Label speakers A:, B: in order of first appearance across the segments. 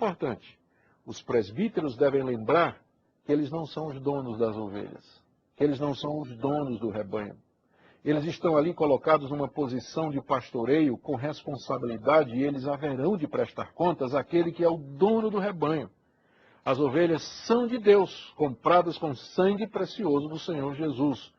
A: importante. Os presbíteros devem lembrar que eles não são os donos das ovelhas, que eles não são os donos do rebanho. Eles estão ali colocados numa posição de pastoreio com responsabilidade e eles haverão de prestar contas àquele que é o dono do rebanho. As ovelhas são de Deus, compradas com sangue precioso do Senhor Jesus.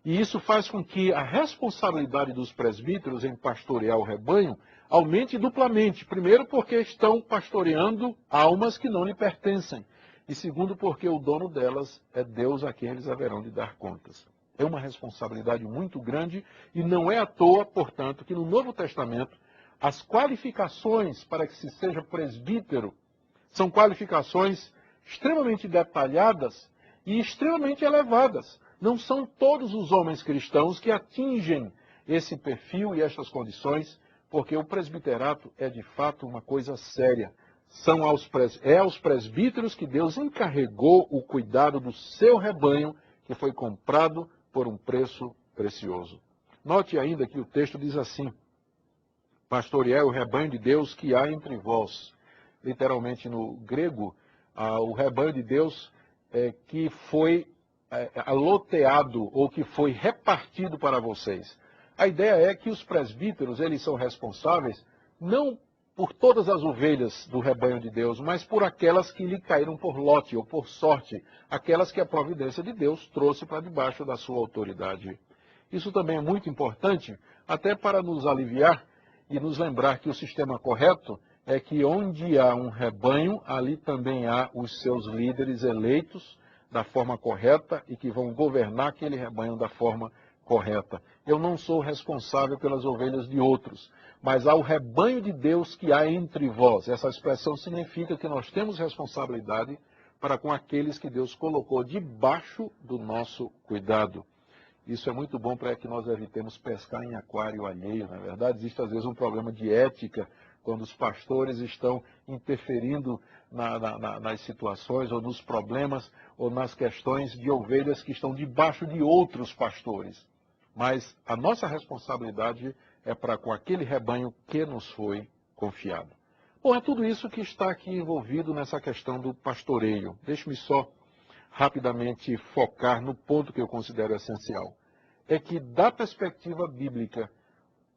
A: E isso faz com que a responsabilidade dos presbíteros em pastorear o rebanho aumente duplamente. Primeiro, porque estão pastoreando almas que não lhe pertencem. E segundo, porque o dono delas é Deus a quem eles haverão de dar contas. É uma responsabilidade muito grande e não é à toa, portanto, que no Novo Testamento as qualificações para que se seja presbítero são qualificações extremamente detalhadas e extremamente elevadas. Não são todos os homens cristãos que atingem esse perfil e estas condições, porque o presbiterato é de fato uma coisa séria. É aos presbíteros que Deus encarregou o cuidado do seu rebanho, que foi comprado por um preço precioso. Note ainda que o texto diz assim: pastoreai o rebanho de Deus que há entre vós. Literalmente no grego, o rebanho de Deus que foi aloteado ou que foi repartido para vocês. A ideia é que os presbíteros, eles são responsáveis não por todas as ovelhas do rebanho de Deus, mas por aquelas que lhe caíram por lote ou por sorte, aquelas que a providência de Deus trouxe para debaixo da sua autoridade. Isso também é muito importante, até para nos aliviar e nos lembrar que o sistema correto é que onde há um rebanho, ali também há os seus líderes eleitos da forma correta e que vão governar aquele rebanho da forma correta. Eu não sou responsável pelas ovelhas de outros, mas há o rebanho de Deus que há entre vós. Essa expressão significa que nós temos responsabilidade para com aqueles que Deus colocou debaixo do nosso cuidado. Isso é muito bom para que nós evitemos pescar em aquário alheio, na verdade. Existe às vezes um problema de ética quando os pastores estão interferindo nas situações ou nos problemas ou nas questões de ovelhas que estão debaixo de outros pastores. Mas a nossa responsabilidade é para com aquele rebanho que nos foi confiado. Bom, é tudo isso que está aqui envolvido nessa questão do pastoreio. Deixe-me só rapidamente focar no ponto que eu considero essencial. É que, da perspectiva bíblica,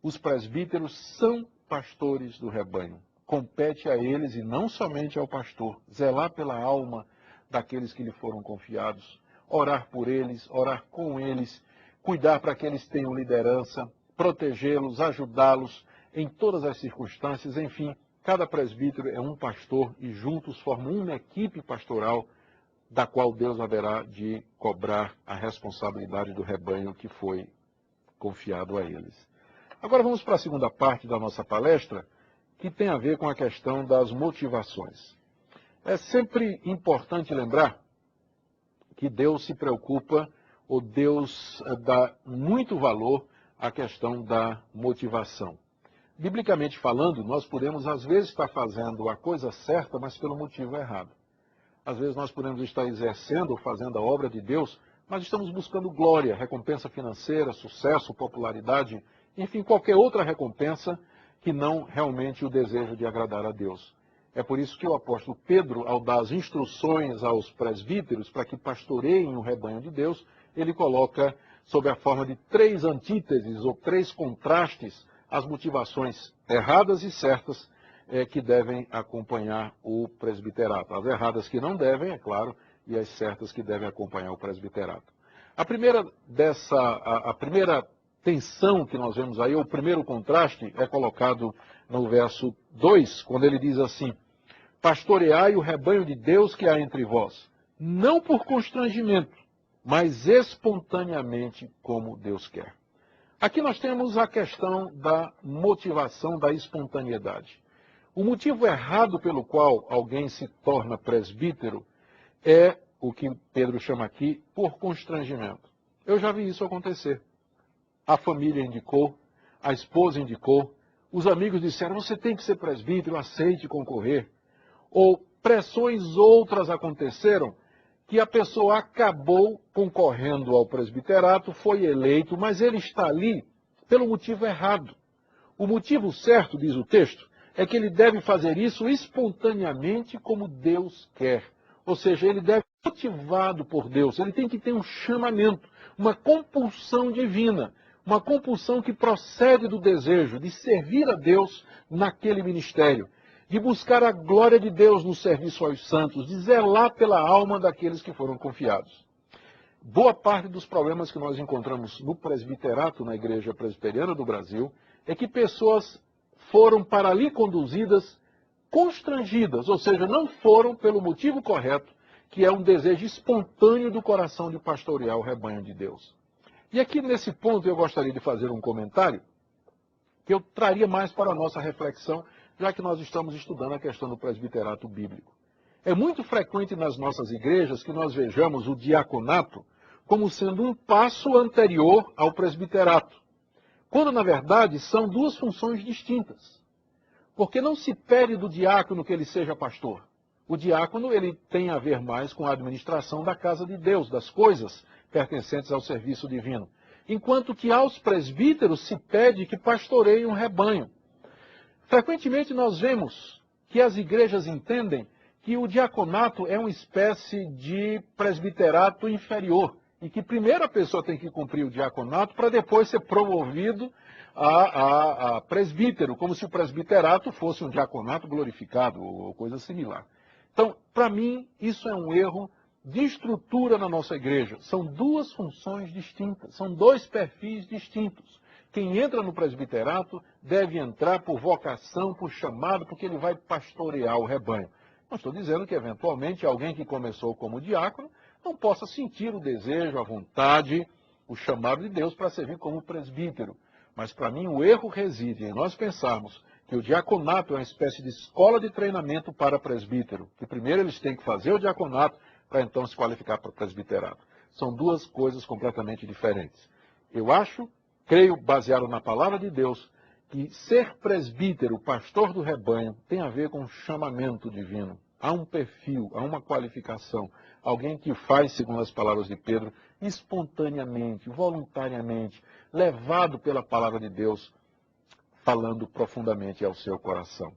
A: os presbíteros são pastores do rebanho. Compete a eles, e não somente ao pastor, zelar pela alma daqueles que lhe foram confiados, orar por eles, orar com eles, cuidar para que eles tenham liderança, protegê-los, ajudá-los em todas as circunstâncias. Enfim, cada presbítero é um pastor e juntos formam uma equipe pastoral da qual Deus haverá de cobrar a responsabilidade do rebanho que foi confiado a eles. Agora vamos para a segunda parte da nossa palestra, que tem a ver com a questão das motivações. É sempre importante lembrar que Deus se preocupa, ou Deus dá muito valor à questão da motivação. Biblicamente falando, nós podemos às vezes estar fazendo a coisa certa, mas pelo motivo errado. Às vezes nós podemos estar exercendo ou fazendo a obra de Deus, mas estamos buscando glória, recompensa financeira, sucesso, popularidade, enfim, qualquer outra recompensa que não realmente o desejo de agradar a Deus. É por isso que o apóstolo Pedro, ao dar as instruções aos presbíteros para que pastoreiem o rebanho de Deus, ele coloca sob a forma de 3 antíteses ou 3 contrastes as motivações erradas e certas que devem acompanhar o presbiterato. As erradas que não devem, é claro, e as certas que devem acompanhar o presbiterato. A primeira tensão que nós vemos aí, o primeiro contraste, é colocado no verso 2, quando ele diz assim: pastoreai o rebanho de Deus que há entre vós, não por constrangimento, mas espontaneamente como Deus quer. Aqui nós temos a questão da motivação, da espontaneidade. O motivo errado pelo qual alguém se torna presbítero é o que Pedro chama aqui por constrangimento. Eu já vi isso acontecer. A família indicou, a esposa indicou, os amigos disseram: você tem que ser presbítero, aceite concorrer. Ou pressões outras aconteceram que a pessoa acabou concorrendo ao presbiterato, foi eleito, mas ele está ali pelo motivo errado. O motivo certo, diz o texto, é que ele deve fazer isso espontaneamente como Deus quer. Ou seja, ele deve ser motivado por Deus, ele tem que ter um chamamento, uma compulsão divina, uma compulsão que procede do desejo de servir a Deus naquele ministério, de buscar a glória de Deus no serviço aos santos, de zelar pela alma daqueles que foram confiados. Boa parte dos problemas que nós encontramos no presbiterato, na Igreja Presbiteriana do Brasil, é que pessoas foram para ali conduzidas constrangidas, ou seja, não foram pelo motivo correto, que é um desejo espontâneo do coração de pastorear o rebanho de Deus. E aqui nesse ponto eu gostaria de fazer um comentário que eu traria mais para a nossa reflexão, já que nós estamos estudando a questão do presbiterato bíblico. É muito frequente nas nossas igrejas que nós vejamos o diaconato como sendo um passo anterior ao presbiterato, quando na verdade são duas funções distintas. Porque não se pede do diácono que ele seja pastor. O diácono ele tem a ver mais com a administração da casa de Deus, das coisas pertencentes ao serviço divino. Enquanto que aos presbíteros se pede que pastoreiem um rebanho. Frequentemente nós vemos que as igrejas entendem que o diaconato é uma espécie de presbiterato inferior. E que primeiro a pessoa tem que cumprir o diaconato para depois ser promovido a presbítero, como se o presbiterato fosse um diaconato glorificado ou coisa similar. Então, para mim, isso é um erro de estrutura na nossa igreja. São duas funções distintas, são dois perfis distintos. Quem entra no presbiterato deve entrar por vocação, por chamado, porque ele vai pastorear o rebanho. Não estou dizendo que, eventualmente, alguém que começou como diácono não possa sentir o desejo, a vontade, o chamado de Deus para servir como presbítero. Mas, para mim, o erro reside em nós pensarmos que o diaconato é uma espécie de escola de treinamento para presbítero, que primeiro eles têm que fazer o diaconato para então se qualificar para presbiterato. São duas coisas completamente diferentes. Eu acho, creio, baseado na palavra de Deus, que ser presbítero, pastor do rebanho, tem a ver com um chamamento divino. Há um perfil, há uma qualificação. Alguém que faz, segundo as palavras de Pedro, espontaneamente, voluntariamente, levado pela palavra de Deus, falando profundamente ao seu coração.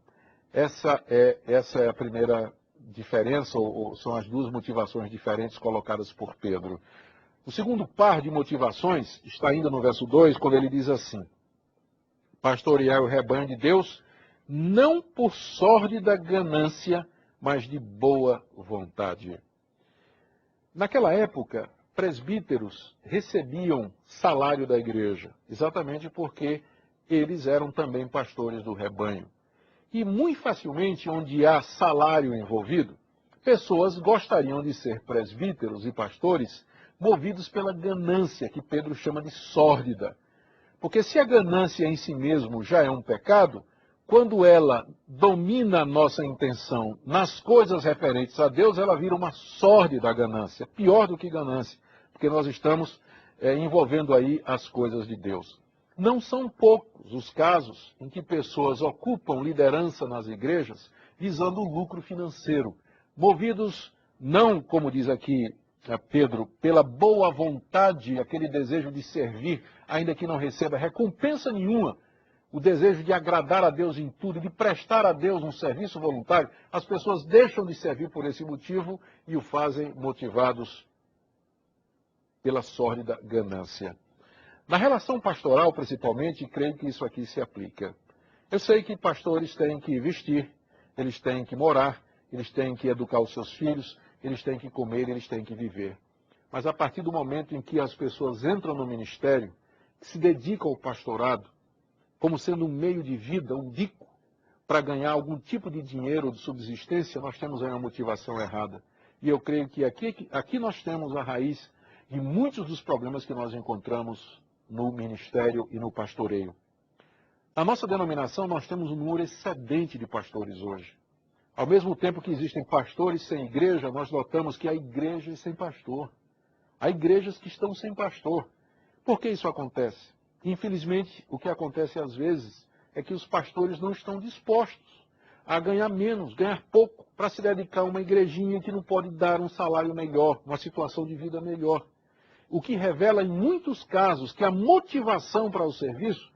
A: Essa é a primeira diferença, ou são as duas motivações diferentes colocadas por Pedro. O segundo par de motivações está ainda no verso 2, quando ele diz assim: pastorear o rebanho de Deus, não por sórdida ganância, mas de boa vontade. Naquela época, presbíteros recebiam salário da igreja, exatamente porque eles eram também pastores do rebanho. E muito facilmente, onde há salário envolvido, pessoas gostariam de ser presbíteros e pastores movidos pela ganância, que Pedro chama de sórdida. Porque se a ganância em si mesmo já é um pecado, quando ela domina a nossa intenção nas coisas referentes a Deus, ela vira uma sórdida ganância, pior do que ganância, porque nós estamos envolvendo aí as coisas de Deus. Não são poucos os casos em que pessoas ocupam liderança nas igrejas visando o lucro financeiro, movidos não, como diz aqui Pedro, pela boa vontade, aquele desejo de servir, ainda que não receba recompensa nenhuma, o desejo de agradar a Deus em tudo, de prestar a Deus um serviço voluntário. As pessoas deixam de servir por esse motivo e o fazem motivados pela sórdida ganância. Na relação pastoral, principalmente, creio que isso aqui se aplica. Eu sei que pastores têm que vestir, eles têm que morar, eles têm que educar os seus filhos, eles têm que comer, eles têm que viver. Mas a partir do momento em que as pessoas entram no ministério, se dedicam ao pastorado, como sendo um meio de vida, um bico, para ganhar algum tipo de dinheiro ou de subsistência, nós temos aí uma motivação errada. E eu creio que aqui nós temos a raiz de muitos dos problemas que nós encontramos no ministério e no pastoreio. Na nossa denominação, nós temos um número excedente de pastores hoje. Ao mesmo tempo que existem pastores sem igreja, nós notamos que há igrejas sem pastor. Há igrejas que estão sem pastor. Por que isso acontece? Infelizmente, o que acontece às vezes é que os pastores não estão dispostos a ganhar menos, ganhar pouco, para se dedicar a uma igrejinha que não pode dar um salário melhor, uma situação de vida melhor. O que revela em muitos casos que a motivação para o serviço